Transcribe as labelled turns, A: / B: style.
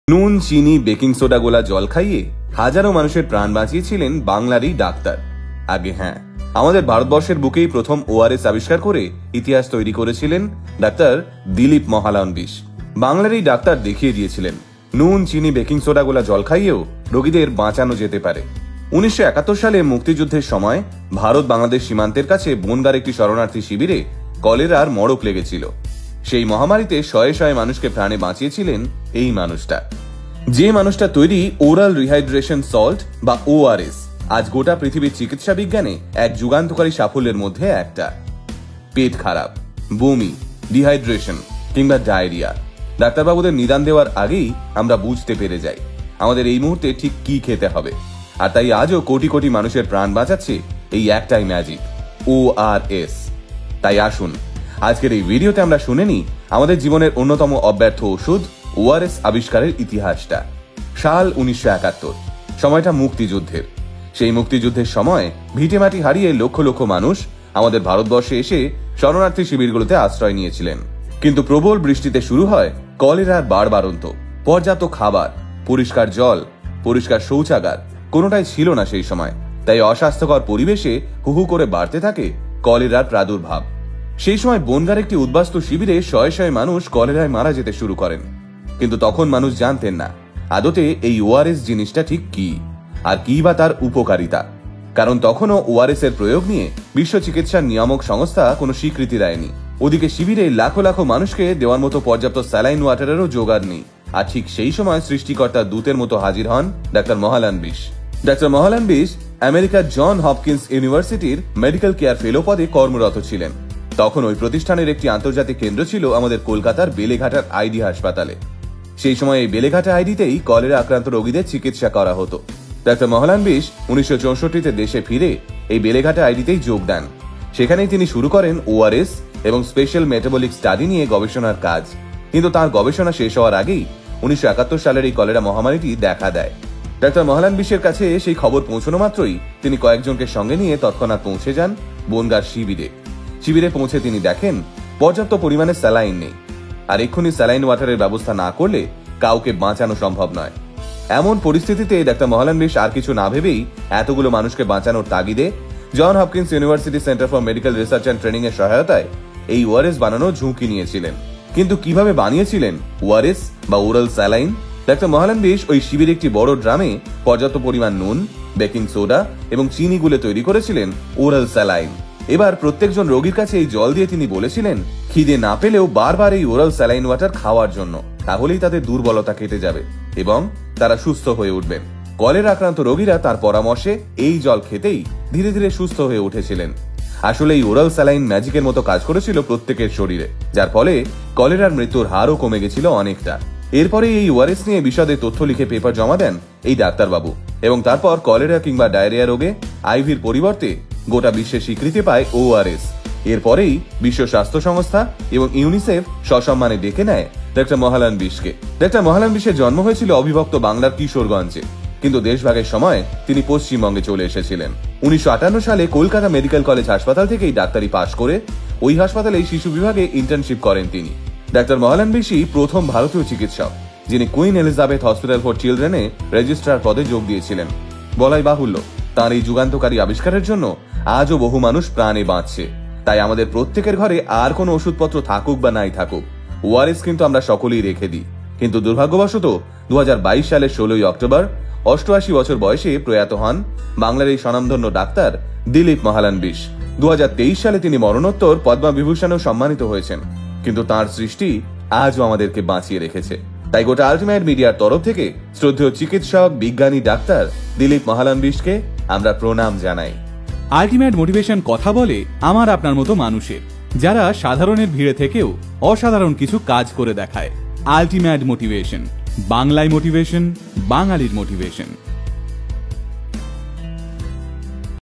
A: নুন, চিনি, baking soda গোলা জল খাইয়ে হাজারো মানুষের প্রাণ বাঁচিয়েছিলেন বাংলারই ডাক্তার। আগে হ্যাঁ, আমাদের ভারতবর্ষের বুকেই প্রথম ওআরএস আবিষ্কার করে ইতিহাস তৈরি করেছিলেন ডাক্তার দিলীপ মহালানবিশ। বাংলারই ডাক্তার দেখিয়ে দিয়েছিলেন নুন, চিনি, বেকিং সোডা গোলা জল খাইয়েও রোগীদের বাঁচানো যেতে পারে। 1971 সালে মুক্তিযুদ্ধের সময় ভারত বাংলাদেশ সীমান্তের কাছে বনগাঁর একটি শরণার্থী শিবিরে কলেরার মড়ক লেগেছিল। সেই মহামারীতে শয়ে শয়ে মানুষকে প্রাণে বাঁচিয়েছিলেন এই মানুষটা। যে মানুষটা তৈরি ওরাল রিহাইড্রেশন সল্ট বা ওআরএস আজ গোটা পৃথিবীর চিকিৎসা বিজ্ঞানে এক যুগান্তকারী সাফল্যের মধ্যে একটা। পেট খারাপ, বমি, ডিহাইড্রেশন কিংবা ডায়রিয়া, ডাক্তারবাবুদের নিদান দেওয়ার আগেই আমরা বুঝতে পেরে যাই আমাদের এই মুহূর্তে ঠিক কি খেতে হবে। আর তাই আজও কোটি কোটি মানুষের প্রাণ বাঁচাচ্ছে এই একটাই ম্যাজিক, ওআরএস। তাই আসুন আজকের এই ভিডিওতে আমরা শুনে নিই আমাদের জীবনের অন্যতম অব্যর্থ ওষুধ ওআরএস আবিষ্কারের ইতিহাসটা। সাল 1971, সময়টা মুক্তিযুদ্ধের। সেই মুক্তিযুদ্ধের সময় ভিটেমাটি হারিয়ে লক্ষ লক্ষ মানুষ আমাদের ভারতবর্ষে এসে শরণার্থী শিবিরগুলোতে আশ্রয় নিয়েছিলেন। কিন্তু প্রবল বৃষ্টিতে শুরু হয় কলেরার বাড়বাড়ন্ত। পর্যাপ্ত খাবার, পরিষ্কার জল, পরিষ্কার শৌচাগার কোনোটাই ছিল না সেই সময়। তাই অস্বাস্থ্যকর পরিবেশে হুহু করে বাড়তে থাকে কলেরার প্রাদুর্ভাব। সেই সময় বনগাঁর একটি উদ্বাস্তু শিবিরে শয়ে শয়ে মানুষ কলেরায় মারা যেতে শুরু করেন। কিন্তু তখন মানুষ জানতেন না আদতে এই ওআরএস জিনিসটা ঠিক কি, আর কি বা তার উপকারিতা। কারণ তখনও ওআরএস এর প্রয়োগ নিয়ে বিশ্ব চিকিৎসা নিয়ামক সংস্থা কোনো স্বীকৃতি দেয়নি। ওদিকে শিবিরে লাখো লাখো মানুষকে দেওয়ার মতো পর্যাপ্ত স্যালাইন ওয়াটারেরও জোগাড় নেই। আর ঠিক সেই সময় সৃষ্টিকর্তার দূতের মতো হাজির হন ডাক্তার মহালানবিশ। ডাক্তার মহালানবিশ আমেরিকার জন হপকিন্স ইউনিভার্সিটির মেডিকেল কেয়ার ফেলো পদে কর্মরত ছিলেন। তখন ওই প্রতিষ্ঠানের একটি আন্তর্জাতিক কেন্দ্র ছিল আমাদের কলকাতার বেলেঘাটার আইডি হাসপাতালে। সেই সময় এই বেলেঘাটা আইডিতেই কলেরা আক্রান্ত রোগীদের চিকিৎসা করা হতো। ডাক্তার মহালানবিশ 1964-তে দেশে ফিরে এই বেলেঘাটা আইডিতেই যোগ দেন। সেখানেই তিনি শুরু করেন ওআরএস এবং স্পেশাল মেটাবলিক স্টাডি নিয়ে গবেষণার কাজ। কিন্তু তার গবেষণা শেষ হওয়ার আগেই 1971 সালের এই কলেরা মহামারীটি দেখা দেয়। ডাক্তার মহালানবিশের কাছে সেই খবর পৌঁছানো মাত্রই তিনি কয়েকজনকে সঙ্গে নিয়ে তৎক্ষণাৎ পৌঁছে যান বনগাঁর শিবিরে। শিবিরে পৌঁছে তিনি দেখেন পর্যাপ্ত পরিমাণে স্যালাইন নেই, আর এক্ষুনি স্যালাইন ওয়াটারের ব্যবস্থা না করলে কাউকে বাঁচানো সম্ভব নয়। এমন পরিস্থিতিতে ডাক্তার মহালানবিশ আর কিছু না ভেবেই এতগুলো মানুষকে বাঁচানোর তাগিদে John Hopkins University Centre for Medical Research and Training এর সহায়তায় এই ওআরএস বানানোর ঝুঁকি নিয়েছিলেন। কিন্তু কিভাবে বানিয়েছিলেন ওআরএস বা ওরাল স্যালাইন? ডাক্তার মহালানবিশ ওই শিবিরে একটি বড় ড্রামে পর্যাপ্ত পরিমাণ নুন, বেকিং সোডা এবং চিনি গুলে তৈরি করেছিলেন ওরাল স্যালাইন। এবার প্রত্যেকজন রোগীর কাছে এই জল দিয়ে তিনি বলেছিলেন খিদে না পেলেও বারবার এই ওরাল স্যালাইন ওয়াটার খাওয়ার জন্য, তাহলেই তাদের দুর্বলতা কেটে যাবে এবং তারা সুস্থ হয়ে উঠবেন। কলেরা আক্রান্ত রোগীরা তার পরামর্শে এই জল খেতেই ধীরে ধীরে সুস্থ হয়ে উঠেছিলেন। আসলে এই ওরাল স্যালাইন ম্যাজিকের মতো কাজ করেছিল প্রত্যেকের শরীরে, যার ফলে কলেরার মৃত্যুর হারও কমে গেছিল অনেকটা। এরপরে এই ওআরএস নিয়ে বিশদে তথ্য লিখে পেপার জমা দেন এই ডাক্তারবাবু, এবং তারপর কলেরা কিংবা ডায়রিয়া রোগে আইভির পরিবর্তে গোটা বিশ্বে স্বীকৃতি পায় ওআরএস। এরপরেই বিশ্ব স্বাস্থ্য সংস্থা এবং ইউনিসেফ সসম্মানে ডেকে নেয় ডাক্তার মহালানবিশকে। ডাক্তার মহালানবিশের জন্ম হয়েছিল অবিভক্ত বাংলার কিশোরগঞ্জে, কিন্তু দেশভাগের সময় তিনি পশ্চিমবঙ্গে চলে এসেছিলেন। 1958 সালে কলকাতা মেডিকেল কলেজ হাসপাতাল থেকেই ডাক্তারি পাশ করে ওই হাসপাতালে শিশু বিভাগে ইন্টার্নশিপ করেন তিনি। ডাক্তার মহালানবিশই প্রথম ভারতীয় চিকিৎসক যিনি কুইন এলিজাবেথ হসপিটাল ফর চিলড্রেনে রেজিস্ট্রার পদে যোগ দিয়েছিলেন। বলাই বাহুল্য তার এই যুগান্তকারী আবিষ্কারের জন্য আজও বহু মানুষ প্রাণে বাঁচছে। তাই আমাদের প্রত্যেকের ঘরে আর কোনো ওষুধপত্র থাকুক বা নাই থাকুক, ওআরএস কিন্তু আমরা সকলেই রেখে দিই। কিন্তু দুর্ভাগ্যবশত 2022 সালের 16ই অক্টোবর 88 বছর বয়সে প্রয়াত হন বাংলার এই স্বনামধন্য ডাক্তার দিলীপ মহালানবিশ। 2023 সালে তিনি মরণোত্তর পদ্মা বিভূষণেও সম্মানিত হয়েছেন। কিন্তু তার সৃষ্টি আজও আমাদেরকে বাঁচিয়ে রেখেছে। তাই গোটা আলটিমেট মিডিয়ার তরফ থেকে শ্রদ্ধেয় চিকিৎসক, বিজ্ঞানী ডাক্তার দিলীপ মহালানবিশকে আমরা প্রণাম জানাই।
B: আলটিমেট মোটিভেশন কথা বলে আমার আপনার মতো মানুষের, যারা সাধারণের ভিড়ে থেকেও অসাধারণ কিছু কাজ করে দেখায়। আলটিমেট মোটিভেশন, বাংলায় মোটিভেশন, বাঙালির মোটিভেশন।